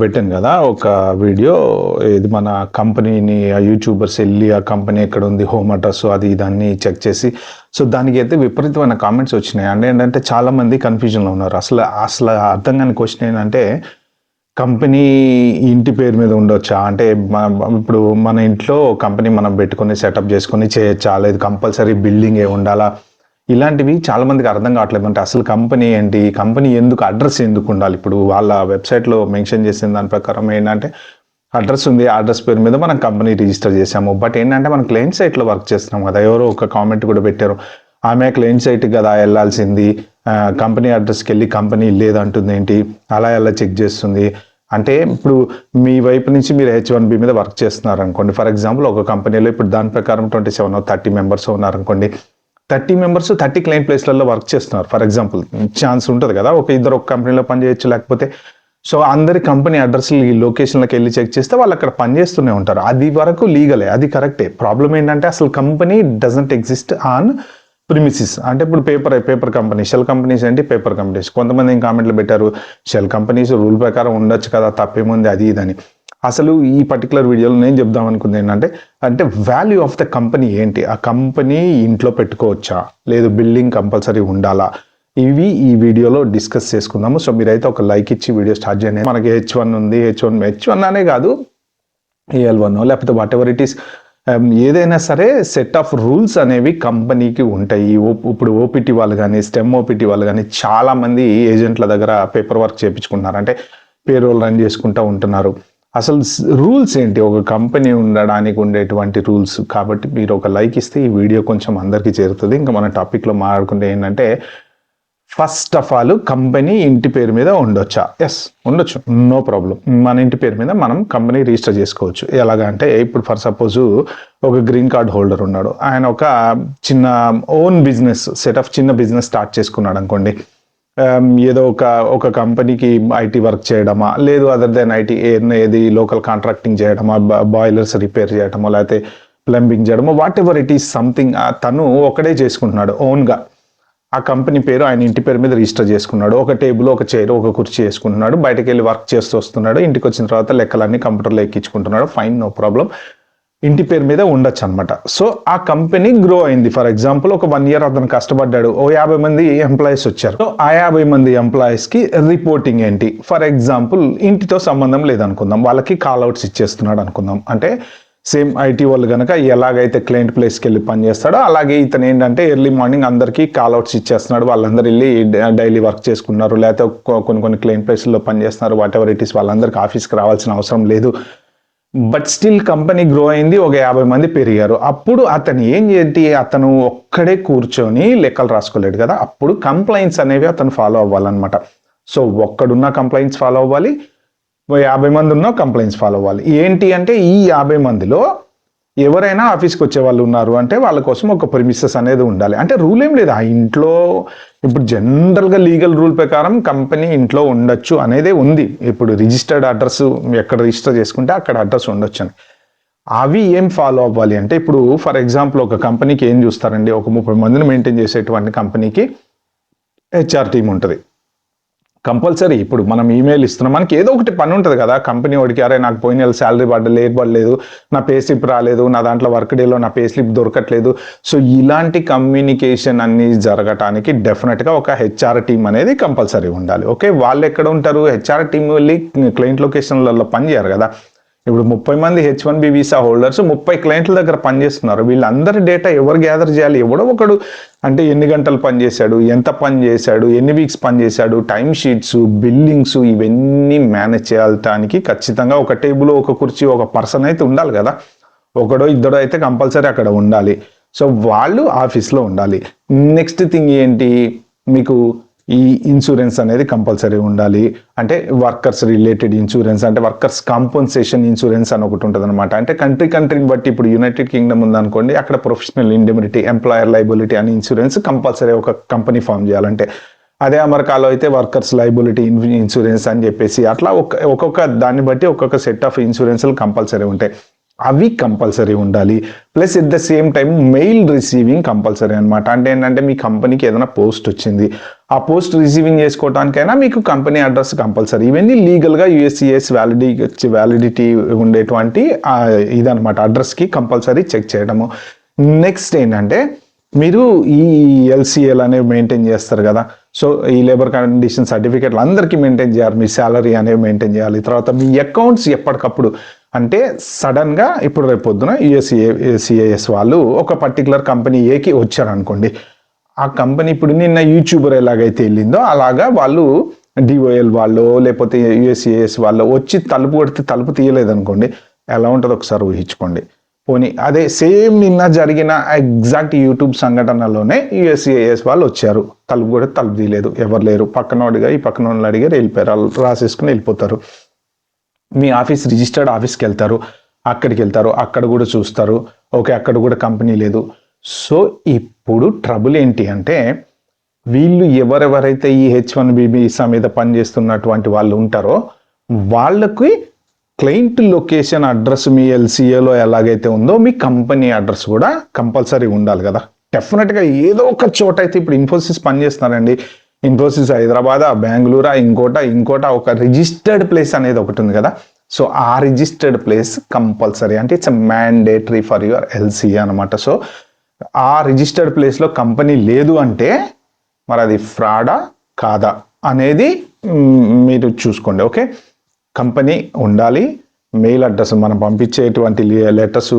పెట్టాను కదా ఒక వీడియో, ఇది మన కంపెనీని యూట్యూబర్స్ వెళ్ళి ఆ కంపెనీ ఎక్కడ ఉంది, హోమ్ అడ్రస్ అది ఇదాన్ని చెక్ చేసి, సో దానికి అయితే విపరీతమైన కామెంట్స్ వచ్చినాయి. అంటే ఏంటంటే చాలామంది కన్ఫ్యూజన్లో ఉన్నారు. అసలు అసలు అర్థం కాని క్వశ్చన్ ఏంటంటే, కంపెనీ ఇంటి పేరు మీద ఉండొచ్చా? అంటే ఇప్పుడు మన ఇంట్లో కంపెనీ మనం పెట్టుకొని సెటప్ చేసుకొని చేయొచ్చా? లేదు కంపల్సరీ బిల్డింగే ఉండాలా? ఇలాంటివి చాలా మందికి అర్థం కావట్లేదు. అంటే అసలు కంపెనీ ఏంటి, కంపెనీ ఎందుకు, అడ్రస్ ఎందుకు ఉండాలి? ఇప్పుడు వాళ్ళ వెబ్సైట్లో మెన్షన్ చేసిన దాని ప్రకారం ఏంటంటే అడ్రస్ ఉంది, అడ్రస్ పేరు మీద మనం కంపెనీ రిజిస్టర్ చేసాము. బట్ ఏంటంటే మనం క్లయింట్ సైట్లో వర్క్ చేస్తున్నాం కదా. ఎవరో ఒక కామెంట్ కూడా పెట్టారు, ఆమె క్లయింట్ సైట్ కదా వెళ్ళాల్సింది, కంపెనీ అడ్రస్కి వెళ్ళి కంపెనీ లేదంటుంది ఏంటి, అలా ఎలా చెక్ చేస్తుంది అంటే. ఇప్పుడు మీ వైపు నుంచి మీరు H1B మీద వర్క్ చేస్తున్నారు అనుకోండి. ఫర్ ఎగ్జాంపుల్ ఒక కంపెనీలో ఇప్పుడు దాని ప్రకారం 27 30 మెంబర్స్ ఉన్నారనుకోండి. 30 మెంబర్స్ 30 క్లయింట్ ప్లేస్లలో వర్క్ చేస్తున్నారు. ఫర్ ఎగ్జాంపుల్ ఛాన్స్ ఉంటుంది కదా, ఇద్దరు ఒక కంపెనీలో పనిచేయచ్చు, లేకపోతే సో అందరి కంపెనీ అడ్రస్ ఈ లొకేషన్లకు వెళ్ళి చెక్ చేస్తే వాళ్ళు అక్కడ పనిచేస్తూనే ఉంటారు. అది వరకు లీగలే, అది కరెక్టే. ప్రాబ్లం ఏంటంటే అసలు company doesn't exist on premises. అంటే ఇప్పుడు పేపర్ కంపెనీ, షెల్ కంపెనీస్ ఏంటి, పేపర్ కంపెనీస్. కొంతమంది ఏం కామెంట్లు పెట్టారు, షెల్ కంపెనీస్ రూల్ ప్రకారం ఉండొచ్చు కదా, తప్పేముంది అది ఇదని. అసలు ఈ పర్టికులర్ వీడియోలో నేను చెప్దాం అనుకుంది ఏంటంటే, అంటే వాల్యూ ఆఫ్ ద కంపెనీ ఏంటి, ఆ కంపెనీ ఇంట్లో పెట్టుకోవచ్చా, లేదు బిల్డింగ్ కంపల్సరీ ఉండాలా, ఇవి ఈ వీడియోలో డిస్కస్ చేసుకుందాము. సో మీరైతే ఒక లైక్ ఇచ్చి వీడియో స్టార్ట్ చేయండి. మనకి H1 ఉంది, H1 అనే కాదు, AL1 లేకపోతే వాట్ ఎవర్ ఇట్ ఈస్, ఏదైనా సరే సెట్ ఆఫ్ రూల్స్ అనేవి కంపెనీకి ఉంటాయి. ఇప్పుడు ఓపీటీ వాళ్ళు కానీ, స్టెమ్ ఓపీటీ వాళ్ళు కానీ చాలా మంది ఏజెంట్ల దగ్గర పేపర్ వర్క్ చేయించుకుంటున్నారు, అంటే పేరోల్ రన్ చేసుకుంటూ ఉంటున్నారు. అసలు రూల్స్ ఏంటి, ఒక కంపెనీ ఉండడానికి ఉండేటువంటి రూల్స్. కాబట్టి మీరు ఒక లైక్ ఇస్తే ఈ వీడియో కొంచెం అందరికీ చేరుతుంది. ఇంకా మన టాపిక్లో మాట్లాడుకుంటే ఏంటంటే, ఫస్ట్ ఆఫ్ ఆల్ కంపెనీ ఇంటి పేరు మీద ఉండొచ్చా? ఎస్, ఉండొచ్చు, నో ప్రాబ్లం. మన ఇంటి పేరు మీద మనం కంపెనీ రిజిస్టర్ చేసుకోవచ్చు. ఎలాగంటే ఇప్పుడు ఫర్ సపోజ్ ఒక గ్రీన్ కార్డ్ హోల్డర్ ఉన్నాడు, ఆయన ఒక చిన్న ఓన్ బిజినెస్ సెటప్, చిన్న బిజినెస్ స్టార్ట్ చేసుకున్నాడు అనుకోండి. ఏదో ఒక కంపెనీకి ఐటీ వర్క్ చేయడమా, లేదు అదర్ దెన్ ఐటీ ఏది లోకల్ కాంట్రాక్టింగ్ చేయడమా, బాయిలర్స్ రిపేర్ చేయడమో, లేకపోతే ప్లంబింగ్ చేయడమో, what ever it is something తను ఒకడే చేసుకుంటున్నాడు ఓన్గా. ఆ కంపెనీ పేరు ఆయన ఇంటి పేరు మీద రిజిస్టర్ చేసుకున్నాడు. ఒక టేబుల్, ఒక చైర్, ఒక కుర్చీ చేసుకుంటున్నాడు. బయటకు వెళ్ళి వర్క్ చేస్తూ వస్తున్నాడు. ఇంటికి వచ్చిన తర్వాత లెక్కలన్నీ కంప్యూటర్లో ఎక్కించుకుంటున్నాడు. Fine, no problem. ఇంటి పేరు మీద ఉండొచ్చు అనమాట. సో ఆ కంపెనీ గ్రో అయింది. ఫర్ ఎగ్జాంపుల్ ఒక 1 year అతను కష్టపడ్డాడు, 50 మంది ఎంప్లాయీస్ వచ్చారు. సో ఆ 50 మంది ఎంప్లాయీస్కి రిపోర్టింగ్ ఏంటి? ఫర్ ఎగ్జాంపుల్ ఇంటితో సంబంధం లేదనుకుందాం, వాళ్ళకి కాల్అవుట్స్ ఇచ్చేస్తున్నాడు అనుకుందాం. అంటే సేమ్ ఐటీ వాళ్ళు కనుక ఎలాగైతే క్లయింట్ ప్లేస్కి వెళ్ళి పనిచేస్తాడో అలాగే ఇతను ఏంటంటే ఎర్లీ మార్నింగ్ అందరికీ కాల్అవుట్స్ ఇచ్చేస్తున్నాడు. వాళ్ళందరూ వెళ్ళి డైలీ వర్క్ చేసుకున్నారు, లేకపోతే కొన్ని క్లయింట్ ప్లేస్లో పనిచేస్తున్నారు. వాట్ ఎవర్ ఇట్ ఈస్, వాళ్ళందరికీ ఆఫీస్కి రావాల్సిన అవసరం లేదు. బట్ స్టిల్ కంపెనీ గ్రో అయింది, ఒక 50 మంది పెరిగారు. అప్పుడు అతను అతను ఒక్కడే కూర్చొని లెక్కలు రాసుకోలేడు కదా. అప్పుడు కంప్లైంట్స్ అనేవి అతను ఫాలో అవ్వాలన్నమాట. సో ఒక్కడున్న కంప్లైంట్స్ ఫాలో అవ్వాలి, 50 మంది ఉన్న కంప్లైంట్స్ ఫాలో అవ్వాలి. ఏంటి అంటే ఈ 50 మందిలో ఎవరైనా ఆఫీస్కి వచ్చే వాళ్ళు ఉన్నారు అంటే వాళ్ళ కోసం ఒక ప్రిమిసెస్ అనేది ఉండాలి. అంటే రూల్ ఏం లేదు, ఆ ఇంట్లో ఇప్పుడు జనరల్గా లీగల్ రూల్ ప్రకారం కంపెనీ ఇంట్లో ఉండొచ్చు అనేదే ఉంది. ఇప్పుడు రిజిస్టర్డ్ అడ్రస్ ఎక్కడ రిజిస్టర్ చేసుకుంటే అక్కడ అడ్రస్ ఉండొచ్చు అని. అవి ఏం ఫాలో అవ్వాలి అంటే, ఇప్పుడు ఫర్ ఎగ్జాంపుల్ ఒక కంపెనీకి ఏం చూస్తారండి, ఒక 30 మందిని మెయింటైన్ చేసేటువంటి కంపెనీకి HR టీం ఉంటుంది కంపల్సరీ. ఇప్పుడు మనం ఈమెయిల్ ఇస్తున్నాం, మనకి ఏదో ఒకటి పని ఉంటుంది కదా. కంపెనీ వాడికి, అరే నాకు పోయిన నెల శాలరీ పడలేదు, నా పే స్లిప్ రాలేదు, నా దాంట్లో వర్క్ డేలో నా పే స్లిప్ దొరకట్లేదు. సో ఇలాంటి కమ్యూనికేషన్ అన్ని జరగటానికి డెఫినెట్గా ఒక HR టీం అనేది కంపల్సరీ ఉండాలి. ఓకే, వాళ్ళు ఎక్కడ ఉంటారు? HR టీం వెళ్ళి క్లయింట్ లొకేషన్లలో పని చేయరు కదా. ఇప్పుడు 30 మంది H1B వీసా హోల్డర్స్ 30 క్లయింట్ల దగ్గర పనిచేస్తున్నారు. వీళ్ళందరి డేటా ఎవరు గ్యాదర్ చేయాలి? ఎవడో ఒకడు, అంటే ఎన్ని గంటలు పనిచేశాడు, ఎంత పని చేశాడు, ఎన్ని వీక్స్ పనిచేశాడు, టైం షీట్స్, బిల్లింగ్స్, ఇవన్నీ మేనేజ్ చేయడానికి ఖచ్చితంగా ఒక టేబుల్, ఒక కుర్చీ, ఒక పర్సన్ అయితే ఉండాలి కదా. ఒకడో ఇద్దడో అయితే కంపల్సరీ అక్కడ ఉండాలి. సో వాళ్ళు ఆఫీస్లో ఉండాలి. నెక్స్ట్ థింగ్ ఏంటి, మీకు ఈ ఇన్సూరెన్స్ అనేది కంపల్సరీ ఉండాలి. అంటే వర్కర్స్ రిలేటెడ్ ఇన్సూరెన్స్, అంటే వర్కర్స్ కాంపన్సేషన్ ఇన్సూరెన్స్ అని ఒకటి ఉంటుంది అనమాట. అంటే కంట్రీని బట్టి, ఇప్పుడు యునైటెడ్ కింగ్డమ్ ఉందనుకోండి, అక్కడ ప్రొఫెషనల్ ఇండెమినిటీ, ఎంప్లాయర్ లైబిలిటీ అని ఇన్సూరెన్స్ కంపల్సరీ ఒక కంపెనీ ఫామ్ చేయాలంటే. అదే అమెరికాలో అయితే వర్కర్స్ లైబిలిటీ ఇన్సూరెన్స్ అని చెప్పేసి అట్లా ఒక్కొక్క దాన్ని బట్టి ఒక్కొక్క సెట్ ఆఫ్ ఇన్సూరెన్స్లు కంపల్సరీ ఉంటాయి. అవి కంపల్సరీ ఉండాలి. Plus at the same time mail receiving compulsory అనమాట. అంటే ఏంటంటే మీ కంపెనీకి ఏదైనా పోస్ట్ వచ్చింది, ఆ పోస్ట్ రిసీవింగ్ చేసుకోవడానికైనా మీకు కంపెనీ అడ్రస్ కంపల్సరీ. ఇవన్నీ లీగల్గా యుఎస్సిఎస్ వ్యాలిడిటీ ఉండేటువంటి ఇదనమాట. అడ్రస్కి కంపల్సరీ చెక్ చేయడము. నెక్స్ట్ ఏంటంటే మీరు ఈ ఎల్సిఎల్ అనేవి మెయింటైన్ చేస్తారు కదా, సో ఈ లేబర్ కండిషన్ సర్టిఫికేట్లు అందరికీ మెయింటైన్ చేయాలి. మీ శాలరీ అనేవి మెయింటైన్ చేయాలి. తర్వాత మీ అకౌంట్స్ ఎప్పటికప్పుడు, అంటే సడన్గా ఇప్పుడు రేపు పొద్దున యుఎస్సిఐఎస్ వాళ్ళు ఒక పర్టికులర్ కంపెనీ ఏకి వచ్చారనుకోండి, ఆ కంపెనీ ఇప్పుడు నిన్న యూట్యూబర్ ఎలాగైతే వెళ్ళిందో అలాగా వాళ్ళు డిఓఎల్ వాళ్ళు లేకపోతే యుఎస్సిఐఎస్ వాళ్ళు వచ్చి తలుపు కొడితే తలుపు తీయలేదనుకోండి, ఎలా ఉంటుందో ఒకసారి ఊహించుకోండి. పోనీ అదే సేమ్ నిన్న జరిగిన ఎగ్జాక్ట్ యూట్యూబ్ సంఘటనలోనే యుఎస్సిఐఎస్ వాళ్ళు వచ్చారు, తలుపు కూడా తలుపు తీయలేదు, ఎవరు లేరు, పక్కనోడిగా ఈ పక్కన వాళ్ళు అడిగారు, వెళ్ళిపోయారు, రాసేసుకుని వెళ్ళిపోతారు. మీ ఆఫీస్ రిజిస్టర్డ్ ఆఫీస్కి వెళ్తారు, అక్కడికి వెళ్తారు, అక్కడ కూడా చూస్తారు, ఓకే అక్కడ కూడా కంపెనీ లేదు. సో ఇప్పుడు ట్రబుల్ ఏంటి అంటే వీళ్ళు ఎవరెవరైతే ఈ H1B వీసా మీద పనిచేస్తున్నటువంటి వాళ్ళు ఉంటారో వాళ్ళకి క్లయింట్ లొకేషన్ అడ్రస్ మీ ఎల్సిఏలో ఎలాగైతే ఉందో మీ కంపెనీ అడ్రస్ కూడా కంపల్సరీ ఉండాలి కదా. డెఫినెట్గా ఏదో ఒక చోట అయితే ఇప్పుడు ఇన్ఫోసిస్ పనిచేస్తున్నారండి, ఇన్ఫోసిస్ హైదరాబాద్, బెంగళూరు, ఇంకోట ఒక రిజిస్టర్డ్ ప్లేస్ అనేది ఒకటి ఉంది కదా. సో ఆ రిజిస్టర్డ్ ప్లేస్ కంపల్సరీ, అంటే it's mandatory for your LCA అనమాట. సో ఆ రిజిస్టర్డ్ ప్లేస్లో కంపెనీ లేదు అంటే మరి అది ఫ్రాడా కాదా అనేది మీరు చూసుకోండి. ఓకే, కంపెనీ ఉండాలి, మెయిల్ అడ్రస్ మనం పంపించేటువంటి లెటర్స్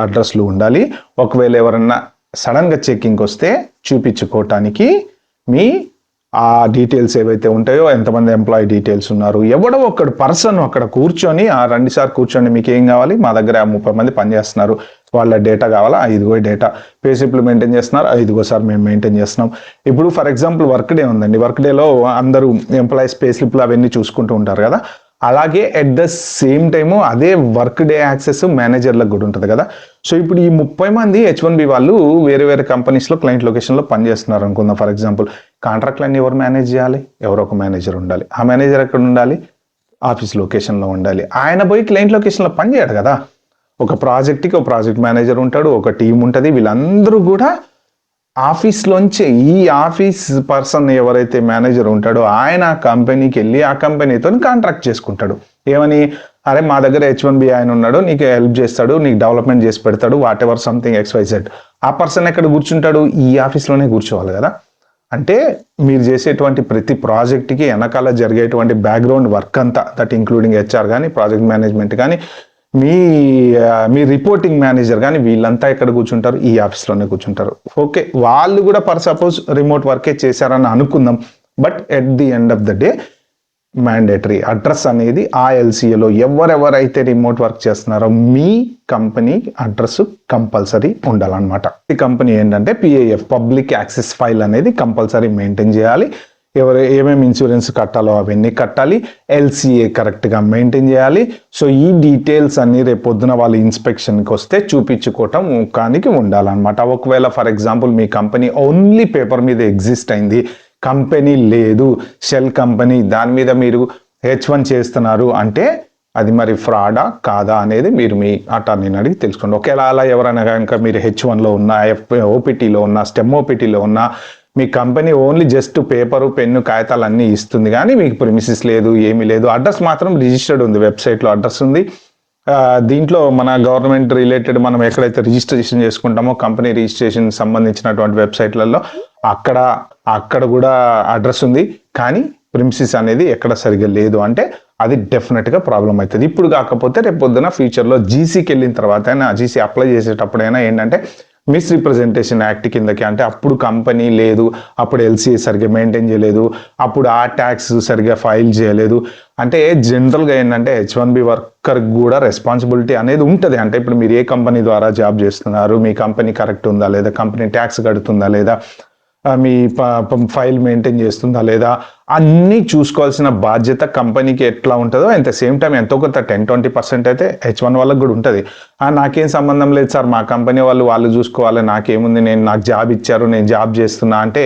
అడ్రస్లు ఉండాలి. ఒకవేళ ఎవరన్నా సడన్గా చెక్కింగ్ వస్తే చూపించుకోవటానికి మీ ఆ డీటెయిల్స్ ఏవైతే ఉంటాయో, ఎంతమంది ఎంప్లాయీ డీటెయిల్స్ ఉన్నారు, ఎవడో ఒక్కడు పర్సన్ అక్కడ కూర్చొని ఆ 2 సార్లు కూర్చొని మీకు ఏం కావాలి, మా దగ్గర 30 మంది పనిచేస్తున్నారు, వాళ్ళ డేటా కావాలా, 5 డేటా, పే స్లిప్లు మెయింటైన్ చేస్తున్నారు, 5 సార్ మేము మెయింటైన్ చేస్తున్నాం. ఇప్పుడు ఫర్ ఎగ్జాంపుల్ వర్క్ డే ఉందండి, వర్క్ డేలో అందరూ ఎంప్లాయీస్ పే స్లిప్లు అవన్నీ చూసుకుంటూ ఉంటారు కదా. అలాగే ఎట్ ద సేమ్ టైము అదే వర్క్ డే యాక్సెస్ మేనేజర్లకు కూడా ఉంటుంది కదా. సో ఇప్పుడు ఈ 30 మంది H1B వాళ్ళు వేరే వేరే కంపెనీస్లో క్లయింట్ లొకేషన్లో పనిచేస్తున్నారు అనుకుందాం. ఫర్ ఎగ్జాంపుల్ కాంట్రాక్ట్లన్నీ ఎవరు మేనేజ్ చేయాలి, ఎవరో ఒక మేనేజర్ ఉండాలి. ఆ మేనేజర్ ఎక్కడ ఉండాలి, ఆఫీస్ లొకేషన్లో ఉండాలి. ఆయన పోయి క్లయింట్ లొకేషన్లో పనిచేయడు కదా. ఒక ప్రాజెక్ట్కి ఒక ప్రాజెక్ట్ మేనేజర్ ఉంటాడు, ఒక టీం ఉంటుంది, వీళ్ళందరూ కూడా ఆఫీస్లోంచి ఈ ఆఫీస్ పర్సన్ ఎవరైతే మేనేజర్ ఉంటాడో ఆయన ఆ కంపెనీకి వెళ్ళి ఆ కంపెనీతో కాంట్రాక్ట్ చేసుకుంటాడు. ఏమని, అరే మా దగ్గర H1B ఆయన ఉన్నాడు, నీకు హెల్ప్ చేస్తాడు, నీకు డెవలప్మెంట్ చేసి పెడతాడు, వాట్ ఎవర్ సంథింగ్ XYZ. ఆ పర్సన్ ఎక్కడ కూర్చుంటాడు, ఈ ఆఫీస్లోనే కూర్చోవాలి కదా. అంటే మీరు చేసేటువంటి ప్రతి ప్రాజెక్ట్కి వెనకాల జరిగేటువంటి బ్యాక్గ్రౌండ్ వర్క్ అంతా, దట్ ఇంక్లూడింగ్ HR కానీ, ప్రాజెక్ట్ మేనేజ్మెంట్ కానీ, మీ రిపోర్టింగ్ మేనేజర్ కానీ, వీళ్ళంతా ఎక్కడ కూర్చుంటారు, ఈ ఆఫీస్లోనే కూర్చుంటారు. ఓకే, వాళ్ళు కూడా సపోజ్ రిమోట్ వర్కే చేశారని అనుకుందాం, but at the end of the day mandatory address అనేది ఆ ఎల్సిఏలో ఎవరెవరైతే రిమోట్ వర్క్ చేస్తున్నారో మీ కంపెనీ అడ్రస్ కంపల్సరీ ఉండాలన్నమాట. ఈ కంపెనీ ఏంటంటే PIF పబ్లిక్ యాక్సెస్ ఫైల్ అనేది కంపల్సరీ మెయింటైన్ చేయాలి. ఏమేమి ఇన్సూరెన్స్ కట్టాలో అవన్నీ కట్టాలి, ఎల్సిఏ కరెక్ట్గా మెయింటైన్ చేయాలి. సో ఈ డీటెయిల్స్ అన్ని రేపు పొద్దున వాళ్ళు ఇన్స్పెక్షన్కి వస్తే చూపించుకోవటం ముఖానికి ఉండాలన్నమాట. ఒకవేళ for example me company only paper మీద ఎగ్జిస్ట్ అయింది, కంపెనీ లేదు, షెల్ కంపెనీ, దాని మీద మీరు H1 చేస్తున్నారు అంటే అది మరి ఫ్రాడా కాదా అనేది మీరు మీ అటార్నీని అడిగి తెలుసుకోండి. ఒకేలా అలా ఎవరైనా కనుక మీరు H1లో ఉన్నా, OPTలో ఉన్నా, స్టెమ్ OPTలో ఉన్నా, మీ company only just paper, pen, కాగితాలు అన్నీ ఇస్తుంది కానీ మీకు ప్రిమిసిస్ లేదు, ఏమీ లేదు, అడ్రస్ మాత్రం రిజిస్టర్డ్ ఉంది, వెబ్సైట్లో అడ్రస్ ఉంది. దీంట్లో మన గవర్నమెంట్ రిలేటెడ్ మనం ఎక్కడైతే రిజిస్ట్రేషన్ చేసుకుంటామో కంపెనీ రిజిస్ట్రేషన్ సంబంధించినటువంటి వెబ్సైట్లలో అక్కడ కూడా అడ్రస్ ఉంది, కానీ ప్రిమిసిస్ అనేది ఎక్కడ సరిగ్గా లేదు అంటే అది డెఫినెట్గా ప్రాబ్లం అవుతుంది. ఇప్పుడు కాకపోతే రేపు పొద్దున ఫ్యూచర్లో జీసీకి వెళ్ళిన తర్వాత అయినా, జీసీ అప్లై చేసేటప్పుడైనా ఏంటంటే మిస్రిప్రజెంటేషన్ యాక్ట్ కిందకి, అంటే అప్పుడు కంపెనీ లేదు, అప్పుడు ఎల్సిఏ సరిగ్గా మెయింటైన్ చేయలేదు, అప్పుడు ఆ ట్యాక్స్ సరిగ్గా ఫైల్ చేయలేదు అంటే జనరల్గా ఏంటంటే H1B వర్కర్ కూడా రెస్పాన్సిబిలిటీ అనేది ఉంటుంది. అంటే ఇప్పుడు మీరు ఏ కంపెనీ ద్వారా జాబ్ చేస్తున్నారు, మీ కంపెనీ కరెక్ట్ ఉందా లేదా, కంపెనీ ట్యాక్స్ కడుతుందా లేదా, మీ ఫైల్ మెయింటైన్ చేస్తుందా లేదా, అన్నీ చూసుకోవాల్సిన బాధ్యత కంపెనీకి ఎట్లా ఉంటుందో అట్ ద సేమ్ టైం ఎంతో కొంత 10-20% అయితే H1 వాళ్ళకి కూడా ఉంటుంది. నాకేం సంబంధం లేదు సార్, మా కంపెనీ వాళ్ళు చూసుకోవాలి, నాకేముంది, నాకు జాబ్ ఇచ్చారు, నేను జాబ్ చేస్తున్నా అంటే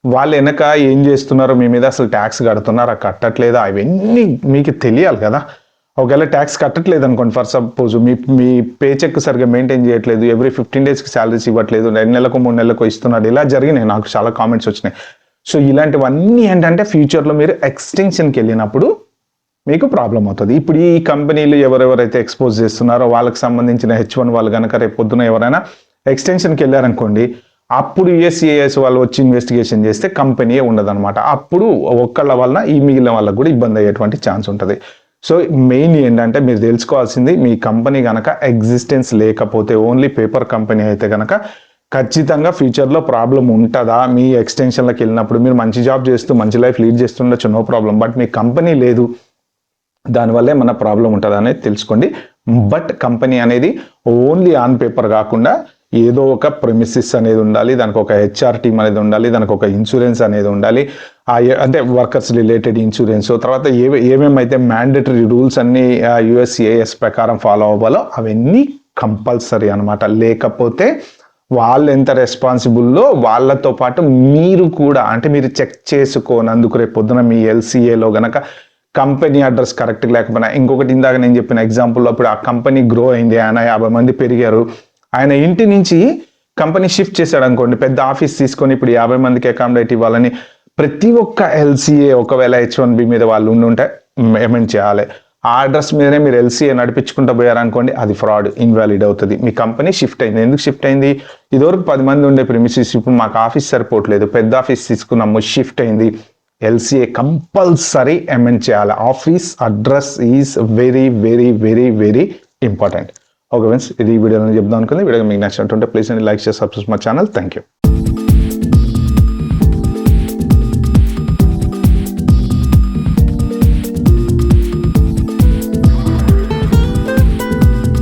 వాళ్ళు వెనక ఏం చేస్తున్నారో, మీ మీద అసలు ట్యాక్స్ కడుతున్నారా కట్టట్లేదా, అవన్నీ మీకు తెలియాలి కదా. ఒకవేళ ట్యాక్స్ కట్టట్లేదు అనుకోండి, ఫర్ సపోజ్ మీ పే చెక్ సరిగ్గా మెయింటైన్ చేయట్లేదు, ఎవ్రీ 15 daysకి శాలరీస్ ఇవ్వట్లేదు, 2 నెలలకు 3 నెలలకు ఇస్తున్నాడు, ఇలా జరిగినాయి, నాకు చాలా కామెంట్స్ వచ్చినాయి. సో ఇలాంటివన్నీ ఏంటంటే ఫ్యూచర్లో మీరు ఎక్స్టెన్షన్కి వెళ్ళినప్పుడు మీకు ప్రాబ్లం అవుతుంది. ఇప్పుడు ఈ కంపెనీలు ఎవరెవరైతే ఎక్స్పోజ్ చేస్తున్నారో వాళ్ళకి సంబంధించిన H1 వాళ్ళు కనుక రేపు పొద్దున ఎవరైనా ఎక్స్టెన్షన్కి వెళ్ళారనుకోండి, అప్పుడు USCIS వాళ్ళు వచ్చి ఇన్వెస్టిగేషన్ చేస్తే కంపెనీయే ఉండదన్నమాట. అప్పుడు ఒక్కళ్ళ వలన ఈ మిగిలిన వాళ్ళకు కూడా ఇబ్బంది అయ్యేటువంటి ఛాన్స్ ఉంటుంది. సో మెయిన్ ఏంటంటే మీరు తెలుసుకోవాల్సింది, మీ కంపెనీ కనుక ఎగ్జిస్టెన్స్ లేకపోతే, ఓన్లీ పేపర్ కంపెనీ అయితే కనుక ఖచ్చితంగా ఫ్యూచర్లో ప్రాబ్లం ఉంటుందా? మీ ఎక్స్టెన్షన్లకు వెళ్ళినప్పుడు మీరు మంచి జాబ్ చేస్తూ మంచి లైఫ్ లీడ్ చేస్తుండొచ్చు, నో ప్రాబ్లం. బట్ మీ కంపెనీ లేదు, దానివల్లే మన ప్రాబ్లం ఉంటుంది అనేది తెలుసుకోండి. బట్ కంపెనీ అనేది ఓన్లీ ఆన్ పేపర్ కాకుండా ఏదో ఒక ప్రెమిసిస్ అనేది ఉండాలి, దానికి ఒక HR టీమ్ అనేది ఉండాలి, దానికి ఒక ఇన్సూరెన్స్ అనేది ఉండాలి, అంటే వర్కర్స్ రిలేటెడ్ ఇన్సూరెన్స్, తర్వాత ఏమేమైతే మ్యాండేటరీ రూల్స్ అన్ని USCIS ప్రకారం ఫాలో అవ్వాలో అవన్నీ కంపల్సరీ అనమాట. లేకపోతే వాళ్ళు ఎంత రెస్పాన్సిబుల్లో వాళ్ళతో పాటు మీరు కూడా, అంటే మీరు చెక్ చేసుకోనందుకు రేపు పొద్దున మీ LCAలో గనక కంపెనీ అడ్రస్ కరెక్ట్ లేకపోయినా, ఇంకొకటి ఇందాక నేను చెప్పిన ఎగ్జాంపుల్లో ఇప్పుడు ఆ కంపెనీ గ్రో అయింది, ఆయన 50 మంది పెరిగారు, ఆయన ఇంటి నుంచి కంపెనీ షిఫ్ట్ చేశాడు అనుకోండి, పెద్ద ఆఫీస్ తీసుకొని ఇప్పుడు 50 మందికి అకామిడేట్ ఇవ్వాలని ప్రతి ఒక్క LCA ఒకవేళ H1B మీద వాళ్ళు ఉంటే అమెండ్ చేయాలి. ఆ అడ్రస్ మీదనే మీరు LCA నడిపించుకుంటూ పోయారనుకోండి, అది ఫ్రాడ్, ఇన్వాలిడ్ అవుతుంది. మీ కంపెనీ షిఫ్ట్ అయింది, ఎందుకు షిఫ్ట్ అయింది? ఇదివరకు 10 మంది ఉండే ప్రిమిసిస్, ఇప్పుడు మాకు ఆఫీస్ సరిపోవట్లేదు, పెద్ద ఆఫీస్ తీసుకున్నాము, షిఫ్ట్ అయింది, LCA కంపల్సరీ అమెండ్ చేయాలి. Office address is very very very very important. Okay friends, ఇది ఈ వీడియోలో చెప్దాం అనుకుంది. వీడియో మీకు నచ్చినట్టుంటే ప్లీజ్ అండి లైక్ చేసి subscribe my channel. Thank you.